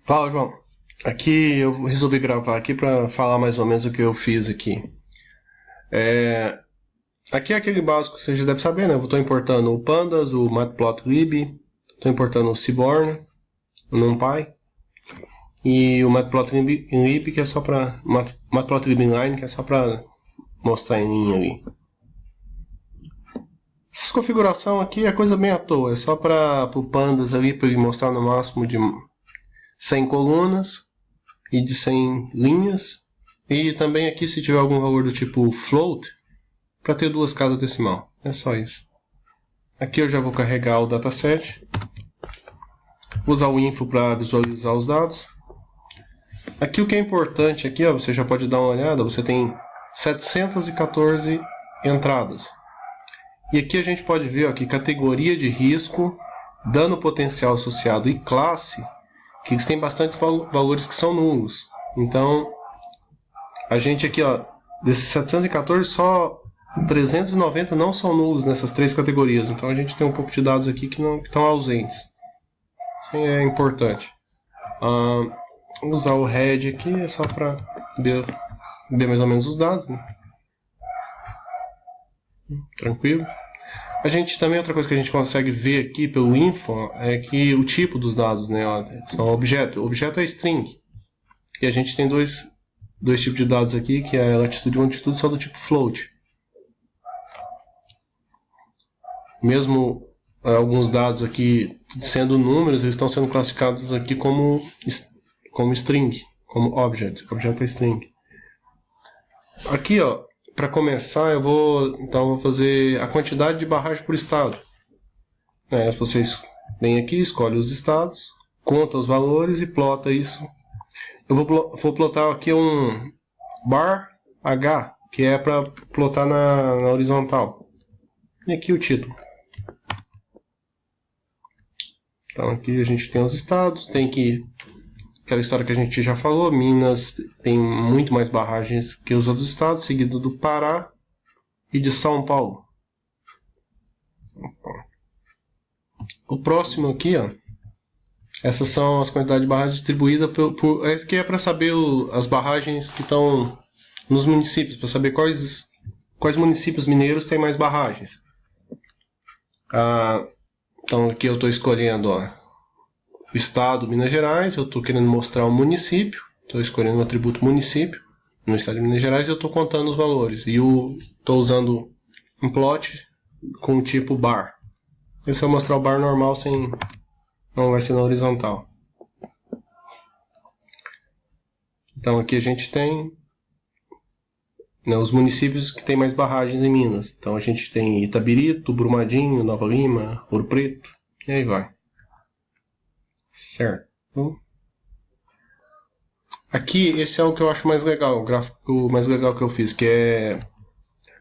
Fala, João. Aqui eu resolvi gravar aqui para falar mais ou menos o que eu fiz aqui. É, Aqui é aquele básico que você já deve saber, né? Eu estou importando o Pandas, o Matplotlib, estou importando o Seaborn, o NumPy e o Matplotlib que é só para Matplotlib Inline, que é só para mostrar em linha ali. Essa configuração aqui é coisa bem à toa, é só para o Pandas ali para ele mostrar no máximo de 100 colunas e de 100 linhas. E também aqui, se tiver algum valor do tipo float, para ter duas casas decimal. É só isso. Aqui eu já vou carregar o dataset. Vou usar o info para visualizar os dados. Aqui o que é importante, aqui, ó, você já pode dar uma olhada, você tem 714 entradas. E aqui a gente pode ver ó, que categoria de risco, dano potencial associado e classe, que eles têm bastantes valores que são nulos. Então, a gente aqui, ó, desses 714, só 390 não são nulos nessas três categorias. Então a gente tem um pouco de dados aqui que estão ausentes. Isso é importante. Vou usar o head aqui, é só para ver mais ou menos os dados. Né? Tranquilo. A gente também, outra coisa que a gente consegue ver aqui pelo info é que o tipo dos dados, né, ó, são objeto. O objeto é string. E a gente tem dois tipos de dados aqui, que é latitude e longitude, são do tipo float. Mesmo alguns dados aqui sendo números, eles estão sendo classificados aqui como string, como object. Objeto é string. Aqui, ó, para começar, eu vou fazer a quantidade de barragem por estado. Vocês vêm aqui, escolhe os estados, conta os valores e plota isso. Eu vou plotar aqui um bar H, que é para plotar na horizontal. E aqui o título. Então aqui a gente tem os estados, tem aquela história que a gente já falou, Minas tem muito mais barragens que os outros estados, seguido do Pará e de São Paulo. O próximo aqui, ó, essas são as quantidades de barragens distribuídas que é para saber as barragens que estão nos municípios, para saber quais municípios mineiros têm mais barragens. Então aqui eu estou escolhendo ó, o estado Minas Gerais, eu estou querendo mostrar o município, estou escolhendo o atributo município no estado de Minas Gerais e eu estou contando os valores. E estou usando um plot com o tipo bar. Esse eu vou mostrar o bar normal, não vai ser na horizontal. Então aqui a gente tem os municípios que tem mais barragens em Minas. Então a gente tem Itabirito, Brumadinho, Nova Lima, Ouro Preto, e aí vai. Certo. Aqui esse é o que eu acho mais legal, o gráfico mais legal que eu fiz, que é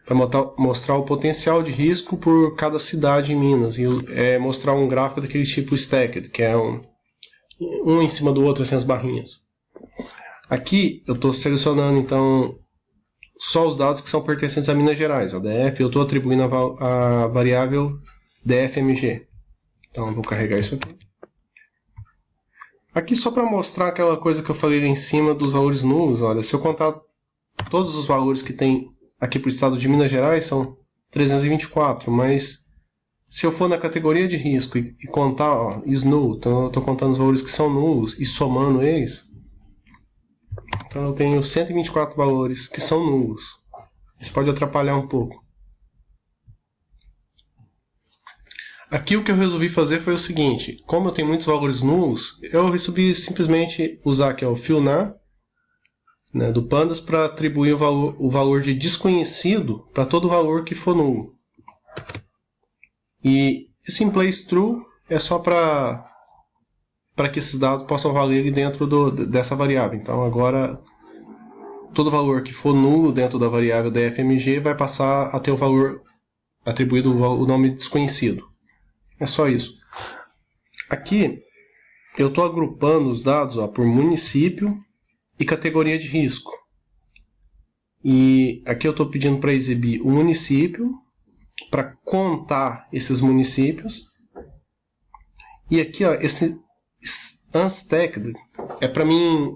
para mostrar o potencial de risco por cada cidade em Minas. E mostrar um gráfico daquele tipo stacked, que é um em cima do outro, assim, as barrinhas. Aqui eu estou selecionando então só os dados que são pertencentes a Minas Gerais, ao DF, eu estou atribuindo a variável DFMG. Então eu vou carregar isso aqui. Aqui só para mostrar aquela coisa que eu falei ali em cima dos valores nulos, olha, se eu contar todos os valores que tem aqui para o estado de Minas Gerais, são 324, mas se eu for na categoria de risco e contar ó, is null, então eu estou contando os valores que são nulos e somando eles, então eu tenho 124 valores que são nulos. Isso pode atrapalhar um pouco. Aqui o que eu resolvi fazer foi o seguinte, como eu tenho muitos valores nulos, eu resolvi simplesmente usar aqui ó, o fillNav, né, do Pandas para atribuir o valor de desconhecido para todo valor que for nulo. E esse inPlaceTrue é só para que esses dados possam valer dentro dessa variável. Então agora todo valor que for nulo dentro da variável DFMG vai passar a ter o valor atribuído o nome desconhecido. É só isso. Aqui eu estou agrupando os dados ó, por município e categoria de risco. E aqui eu estou pedindo para exibir o município, para contar esses municípios. E aqui ó, esse unstacked é para mim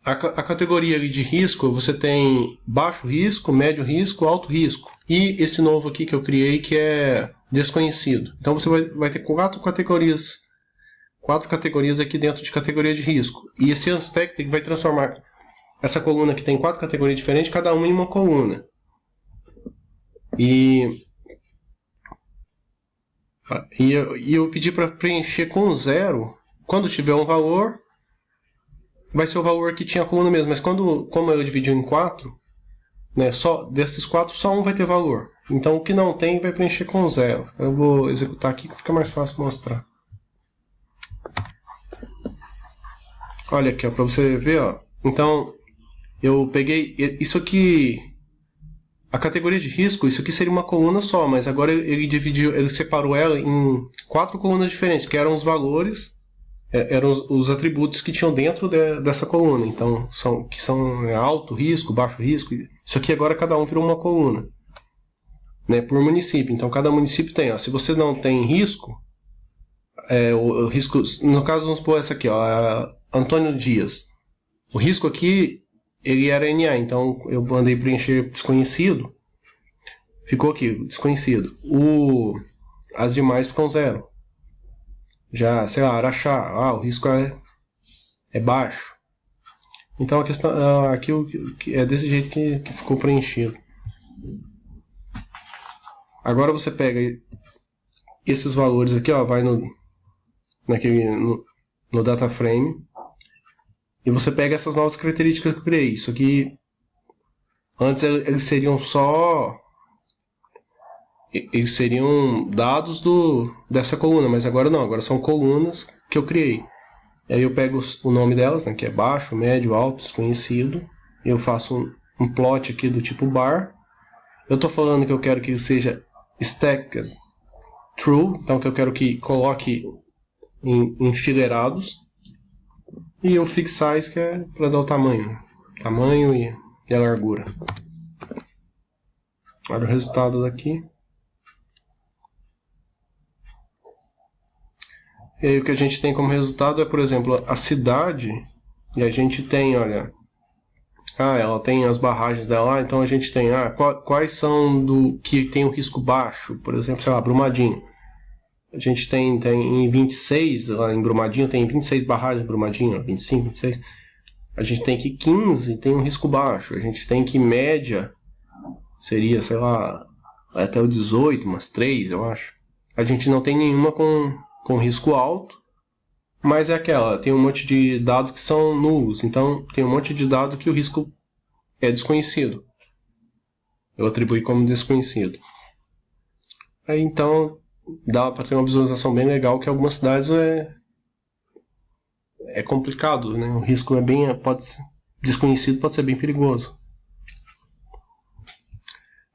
a categoria ali de risco. Você tem baixo risco, médio risco, alto risco, e esse novo aqui que eu criei, que é desconhecido. Então você vai ter quatro categorias aqui dentro de categoria de risco, e esse Unstacked vai transformar essa coluna que tem 4 categorias diferentes, cada uma em uma coluna. E eu pedi para preencher com 0. Quando tiver um valor, vai ser o valor que tinha a coluna mesmo. Mas como eu dividi em 4, né, só desses 4, só um vai ter valor. Então o que não tem vai preencher com 0. Eu vou executar aqui que fica mais fácil mostrar. Olha aqui, para você ver. Ó. Então eu peguei isso aqui. A categoria de risco, isso aqui seria uma coluna só, mas agora ele separou ela em 4 colunas diferentes, que eram os valores, eram os atributos que tinham dentro dessa coluna. Então, são alto risco, baixo risco. Isso aqui agora cada um virou uma coluna, né, por município. Então, cada município tem. Ó, se você não tem risco, o risco, no caso, vamos supor essa aqui, ó, Antônio Dias. O risco aqui, ele era NA, então eu mandei preencher desconhecido, ficou aqui, desconhecido. As demais ficam 0. Já, sei lá, Araxá, o risco é baixo. Então a questão aqui é desse jeito que ficou preenchido. Agora você pega esses valores aqui, ó, vai no data frame, e você pega essas novas características que eu criei. Isso aqui, antes eles seriam dados dessa coluna, mas agora não, agora são colunas que eu criei. Aí eu pego o nome delas, né, que é baixo, médio, alto, desconhecido. Eu faço um plot aqui do tipo bar. Eu estou falando que eu quero que ele seja stacked true, então que eu quero que coloque em enfileirados. E o fix size, que é para dar o tamanho e a largura. Olha o resultado daqui. E aí o que a gente tem como resultado é, por exemplo, a cidade, e a gente tem, olha, ela tem as barragens dela, então a gente tem, quais são do que tem o risco baixo, por exemplo, sei lá, Brumadinho. A gente tem em 26, lá em Brumadinho, tem 26 barragens em Brumadinho, 25, 26. A gente tem que 15 tem um risco baixo. A gente tem que média seria, sei lá, até o 18, umas 3, eu acho. A gente não tem nenhuma com risco alto, mas é aquela, tem um monte de dados que são nulos. Então, tem um monte de dados que o risco é desconhecido. Eu atribuí como desconhecido. Aí, então, dá para ter uma visualização bem legal, que algumas cidades é complicado, né? O risco desconhecido pode ser bem perigoso.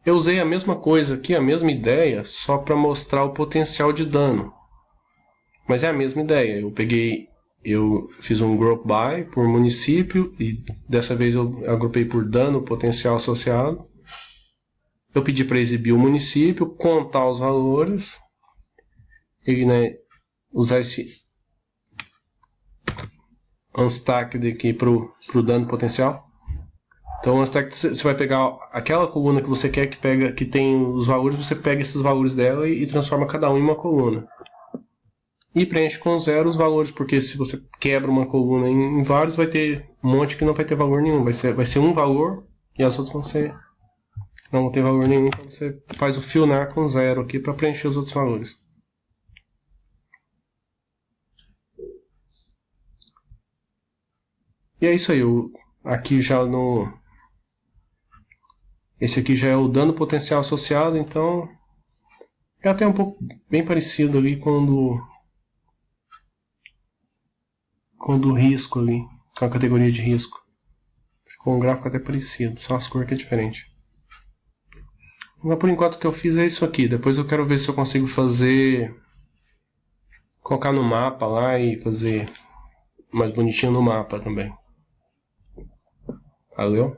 Eu usei a mesma coisa aqui, a mesma ideia, só para mostrar o potencial de dano. Mas é a mesma ideia. Eu fiz um group by por município, e dessa vez eu agrupei por dano potencial associado. Eu pedi para exibir o município, contar os valores, usar esse unstacked aqui para o dano potencial. Então, o unstacked, você vai pegar aquela coluna que você quer que tem os valores, você pega esses valores dela e transforma cada um em uma coluna. E preenche com 0 os valores, porque se você quebra uma coluna em vários, vai ter um monte que não vai ter valor nenhum. Vai ser um valor e as outras não vão ter valor nenhum. Então você faz o fillnar com 0 aqui para preencher os outros valores. E é isso aí. Aqui já esse aqui já é o dano potencial associado, então é até um pouco bem parecido ali com o risco ali, com a categoria de risco. Ficou um gráfico até parecido, só as cores que é diferente. Mas por enquanto o que eu fiz é isso aqui. Depois eu quero ver se eu consigo colocar no mapa lá e fazer mais bonitinho no mapa também. Valeu?